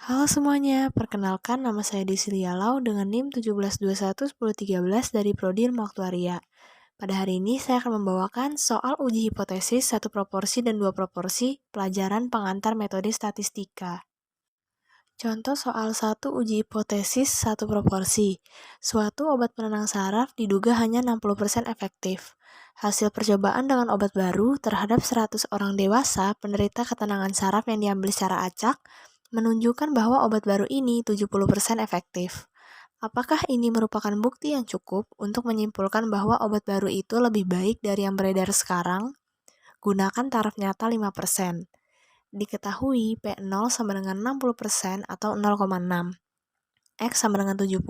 Halo semuanya, perkenalkan nama saya Desi Lialau dengan NIM 17211013 dari Prodi Ilmu Aktuaria. Pada hari ini saya akan membawakan soal uji hipotesis satu proporsi dan dua proporsi pelajaran pengantar metode statistika. Contoh soal satu uji hipotesis satu proporsi. Suatu obat penenang saraf diduga hanya 60% efektif. Hasil percobaan dengan obat baru terhadap 100 orang dewasa penderita ketenangan saraf yang diambil secara acak menunjukkan bahwa obat baru ini 70% efektif. Apakah ini merupakan bukti yang cukup untuk menyimpulkan bahwa obat baru itu lebih baik dari yang beredar sekarang? Gunakan taraf nyata 5%. Diketahui P0 sama dengan 60% atau 0,6. X sama dengan 70,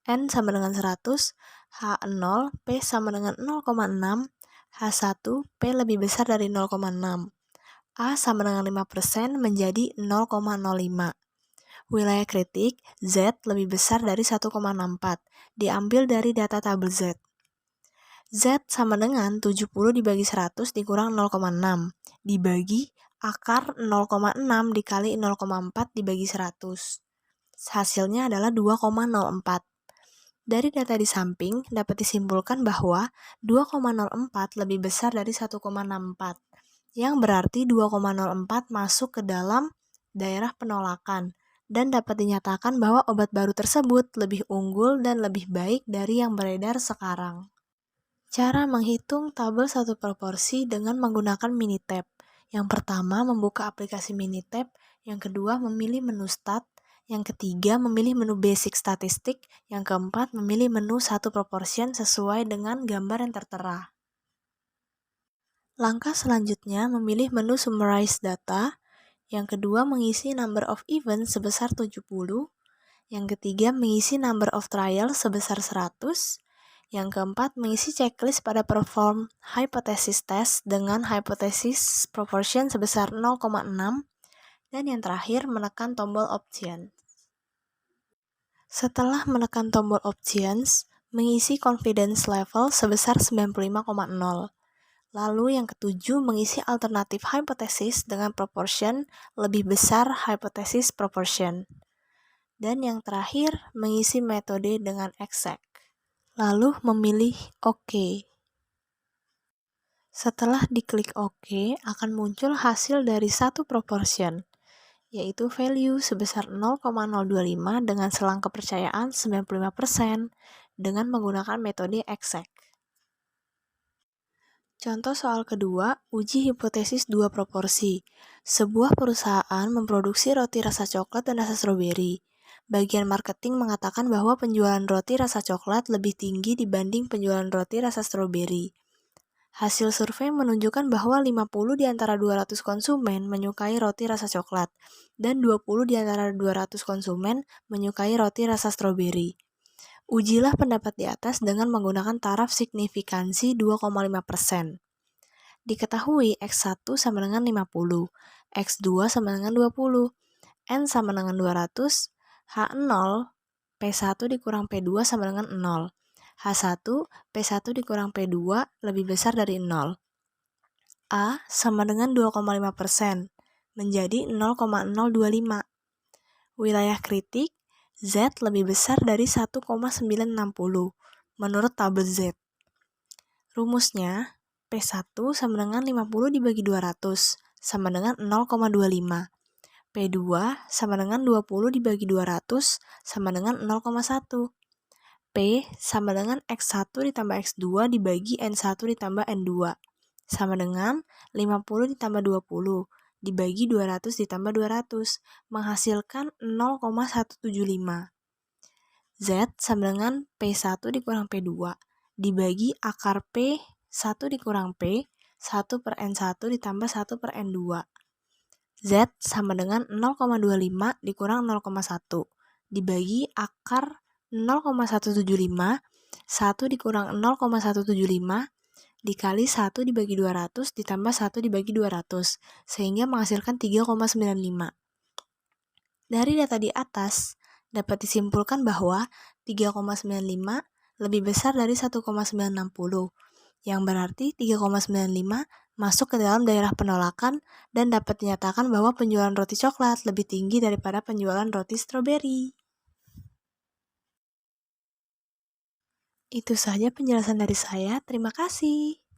N sama dengan 100, H0, P sama dengan 0,6, H1, P lebih besar dari 0,6. A sama dengan 5% menjadi 0,05. Wilayah kritik, Z lebih besar dari 1,64, diambil dari data tabel Z. Z sama dengan 70 dibagi 100 dikurang 0,6, dibagi akar 0,6 dikali 0,4 dibagi 100. Hasilnya adalah 2,04. Dari data di samping, dapat disimpulkan bahwa 2,04 lebih besar dari 1,64, yang berarti 2,04 masuk ke dalam daerah penolakan, dan dapat dinyatakan bahwa obat baru tersebut lebih unggul dan lebih baik dari yang beredar sekarang. Cara menghitung tabel satu proporsi dengan menggunakan Minitab. Yang pertama, membuka aplikasi Minitab. Yang kedua, memilih menu Stat. Yang ketiga, memilih menu Basic Statistik. Yang keempat, memilih menu satu proportion sesuai dengan gambar yang tertera. Langkah selanjutnya, memilih menu Summarize Data. Yang kedua, mengisi number of events sebesar 70. Yang ketiga, mengisi number of trials sebesar 100. Yang keempat, mengisi checklist pada perform hypothesis test dengan hypothesis proportion sebesar 0,6. Dan yang terakhir, menekan tombol option. Setelah menekan tombol options, mengisi confidence level sebesar 95,0. Lalu yang ketujuh, mengisi alternatif hypothesis dengan proportion lebih besar hypothesis proportion. Dan yang terakhir, mengisi metode dengan exact. Lalu memilih OK. Setelah diklik OK, akan muncul hasil dari satu proportion, yaitu value sebesar 0,025 dengan selang kepercayaan 95% dengan menggunakan metode exact. Contoh soal kedua, uji hipotesis dua proporsi. Sebuah perusahaan memproduksi roti rasa coklat dan rasa stroberi. Bagian marketing mengatakan bahwa penjualan roti rasa coklat lebih tinggi dibanding penjualan roti rasa stroberi. Hasil survei menunjukkan bahwa 50 di antara 200 konsumen menyukai roti rasa coklat dan 20 di antara 200 konsumen menyukai roti rasa stroberi. Ujilah pendapat di atas dengan menggunakan taraf signifikansi 2,5%. Diketahui X1 sama dengan 50, X2 sama dengan 20, N sama dengan 200, H0, P1 dikurang P2 sama dengan 0. H1, P1 dikurang P2 lebih besar dari 0. A sama dengan 2,5%, menjadi 0,025. Wilayah kritik, Z lebih besar dari 1,960, menurut tabel Z. Rumusnya, P1 sama dengan 50 dibagi 200, sama dengan 0,25. P2 sama dengan 20 dibagi 200, sama dengan 0,1. P sama dengan X1 ditambah X2 dibagi N1 ditambah N2, sama dengan 50 ditambah 20 dibagi 200 ditambah 200, menghasilkan 0,175. Z sama dengan P1 dikurang P2 dibagi akar P1 dikurang P, 1 per N1 ditambah 1 per N2. Z sama dengan 0,25 dikurang 0,1 dibagi akar 0,175, 1 dikurang 0,175 dikali 1 dibagi 200 ditambah 1 dibagi 200, sehingga menghasilkan 3,95. Dari data di atas, dapat disimpulkan bahwa 3,95 lebih besar dari 1,960, yang berarti 3,95 masuk ke dalam daerah penolakan dan dapat dinyatakan bahwa penjualan roti coklat lebih tinggi daripada penjualan roti stroberi. Itu saja penjelasan dari saya. Terima kasih.